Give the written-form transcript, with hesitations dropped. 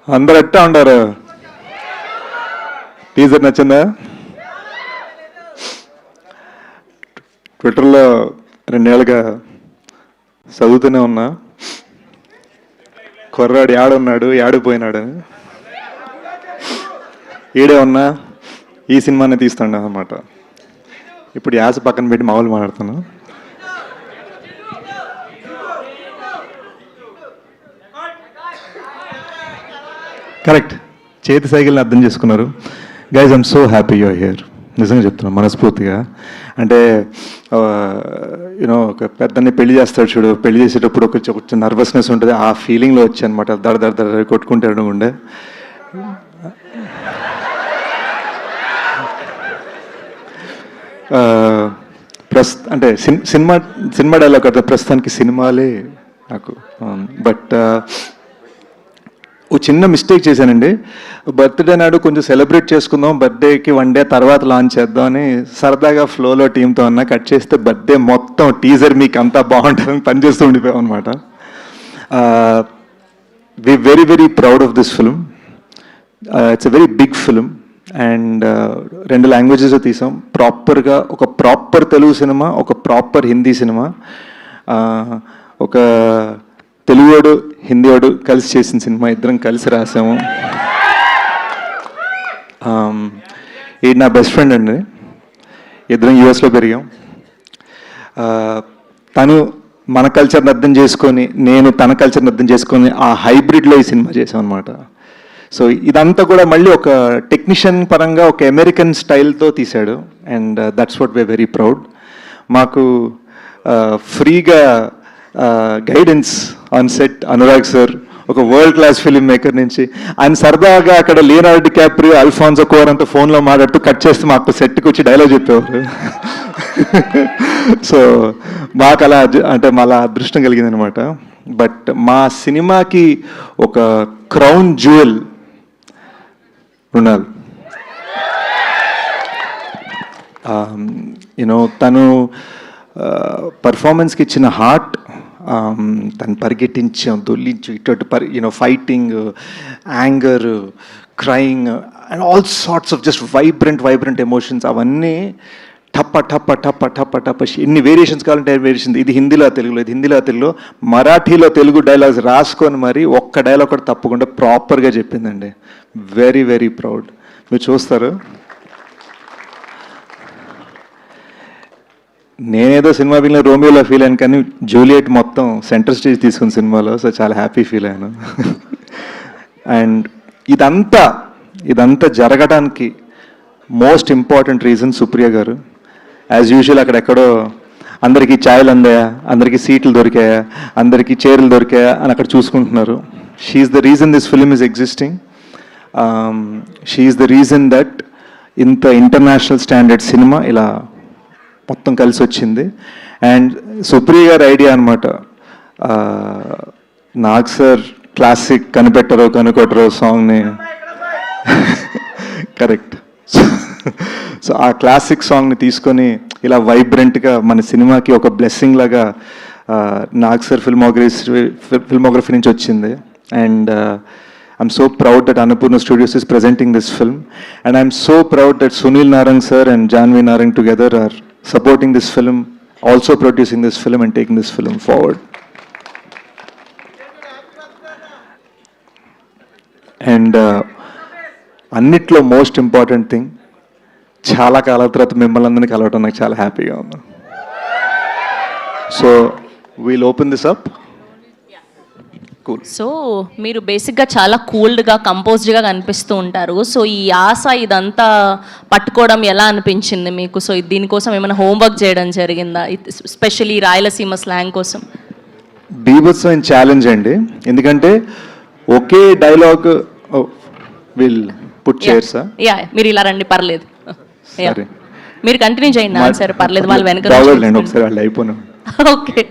అందరు ఎట్టా ఉండారు? టీజర్ నచ్చిందా? ట్విట్టర్లో 2 ఏళ్ళుగా చదువుతూనే ఉన్నా, కుర్రాడు ఏడున్నాడు, ఏడిపోయినాడు. ఈడే ఉన్నా ఈ సినిమానే తీస్తాడు అన్నమాట. ఇప్పుడు యాస పక్కన పెట్టి మామూలు మాట్లాడుతాను. కరెక్ట్, చేతి సైకిల్ని అర్థం చేసుకున్నారు. Guys, I'm so happy you're here. నిజంగా చెప్తున్నాను మనస్ఫూర్తిగా. అంటే యూనో ఒక పెద్దని పెళ్లి చేస్తాడు చూడు, పెళ్లి చేసేటప్పుడు ఒక నర్వస్నెస్ ఉంటుంది, ఆ ఫీలింగ్లో వచ్చి అనమాట. దడ దడ దడ కొట్టుకుంటాడు ఉండే. అంటే సినిమా డైలాగ్ కదా, ప్రస్తుతానికి సినిమాలే నాకు. బట్ ఓ చిన్న మిస్టేక్ చేశానండి. బర్త్డే నాడు కొంచెం సెలబ్రేట్ చేసుకుందాం, బర్త్డేకి 1 డే తర్వాత లాంచ్ చేద్దాం అని సరదాగా ఫ్లోలో టీంతో అన్నా. కట్ చేస్తే బర్త్డే మొత్తం టీజర్ మీకు అంతా బాగుంటుందని పనిచేస్తూ ఉండిపోయాం అనమాట. We very very proud of this film. It's a very big film and 2 languages తీసాం. ప్రాపర్గా ఒక ప్రాపర్ తెలుగు సినిమా, ఒక ప్రాపర్ హిందీ సినిమా. ఒక తెలుగువాడు హిందీవాడు కలిసి చేసిన సినిమా, ఇద్దరం కలిసి రాసాము. ఇది నా బెస్ట్ ఫ్రెండ్ అండి, ఇద్దరం యూఎస్లో పెరిగాం. తను మన కల్చర్ని అర్థం చేసుకొని, నేను తన కల్చర్ని అర్థం చేసుకొని, ఆ హైబ్రిడ్లో ఈ సినిమా చేసాం అనమాట. సో ఇదంతా కూడా మళ్ళీ ఒక టెక్నీషియన్ పరంగా ఒక అమెరికన్ స్టైల్తో తీశాడు. And that's what we're very proud. మాకు ఫ్రీగా guidance on set Anurag sir, ఒక వరల్డ్ క్లాస్ ఫిలిం మేకర్ నుంచి. ఆయన సరదాగా అక్కడ లియోనార్డో డికాప్రియో, అల్ఫాన్సో కుఆరోన్ అంతా ఫోన్లో మాట్లాడుతూ కట్ చేస్తే మాకు సెట్కి వచ్చి డైలాగ్ చెప్పేవారు. సో మాకు అలా అంటే మాలా అదృష్టం కలిగింది అనమాట. బట్ మా సినిమాకి ఒక క్రౌన్ జ్యువెల్ మృణాల్. యూనో తను పర్ఫార్మెన్స్కి ఇచ్చిన హార్ట్, తను పరిగెట్టించాం, దొల్లించు, ఇటు fighting, anger, crying and all sorts of just vibrant emotions, అవన్నీ టప్ప టప్ప టప్ప టప్ప టప్ప. ఎన్ని వేరియేషన్స్ కావాలంటే వేరియేషన్. ఇది హిందీలో తెలుగులో, ఇది హిందీలో తెలుగులో, మరాఠీలో తెలుగు డైలాగ్స్ రాసుకొని మరి ఒక్క డైలాగ్ కూడా తప్పకుండా ప్రాపర్గా చెప్పిందండి. Very very proud. మీరు చూస్తారు. నేనేదో సినిమా ఫీల్ రోమియోలో ఫీల్ అయ్యాను, కానీ జూలియట్ మొత్తం సెంటర్ స్టేజ్ తీసుకున్న సినిమాలో. సో చాలా హ్యాపీ ఫీల్ అయ్యాను. అండ్ ఇదంతా జరగడానికి మోస్ట్ ఇంపార్టెంట్ రీజన్ సుప్రియ గారు. యాజ్ యూజువల్ అక్కడెక్కడో అందరికీ ఛాయలు అందాయా, అందరికీ సీట్లు దొరికాయా, అందరికీ చైర్లు దొరికాయా అని అక్కడ చూసుకుంటున్నారు. She is the reason this film is existing. She is the reason that ఇంత ఇంటర్నేషనల్ స్టాండర్డ్ సినిమా ఇలా మొత్తం కలిసి వచ్చింది. అండ్ సుప్రియ గారి ఐడియా అనమాట. నాగ్ సార్ క్లాసిక్ కనిపెట్టరో కనుకొట్టరో సాంగ్ని కరెక్ట్. సో ఆ క్లాసిక్ సాంగ్ని తీసుకొని ఇలా వైబ్రెంట్గా మన సినిమాకి ఒక బ్లెస్సింగ్ లాగా నాగ్ సార్ ఫిల్మోగ్రఫీ నుంచి వచ్చింది. And I'm so proud that Annapurna Studios is presenting this film. And I'm so proud that Sunil Narang sir and Janvi Narang together are supporting this film, also producing this film and taking this film forward. And అన్నిట్లో most important thing, చాలా కాలం తర్వాత మిమ్మల్ని అందరినీ కలవటం నాకు చాలా హ్యాపీగా ఉంది. So we'll open this up. Cool. So మీరు బేసిక్గా చాలా కూల్డ్గా కంపోజ్డ్గా కనిపిస్తూ ఉంటారు. సో ఈ ఆశ ఇదంతా పట్టుకోవడం ఎలా అనిపించింది మీకు? సో దీనికోసం ఏమైనా హోంవర్క్ చేయడం జరిగిందా, స్పెషల్లీ రాయలసీమ స్లాంగ్ కోసం? బీభత్సమైన ఛాలెంజ్ అండి. ఎందుకంటే ఒకే డైలాగ్ విల్ పుట్ చేర్సా. యా, మీరు ఇలా రండి, పర్లేదు. మీరు కంటిన్యూ చేయండి. సరే పర్లేదు, వాళ్ళు వెనక ఒకసారి వాళ్ళు అయిపోయినా. ఓకే.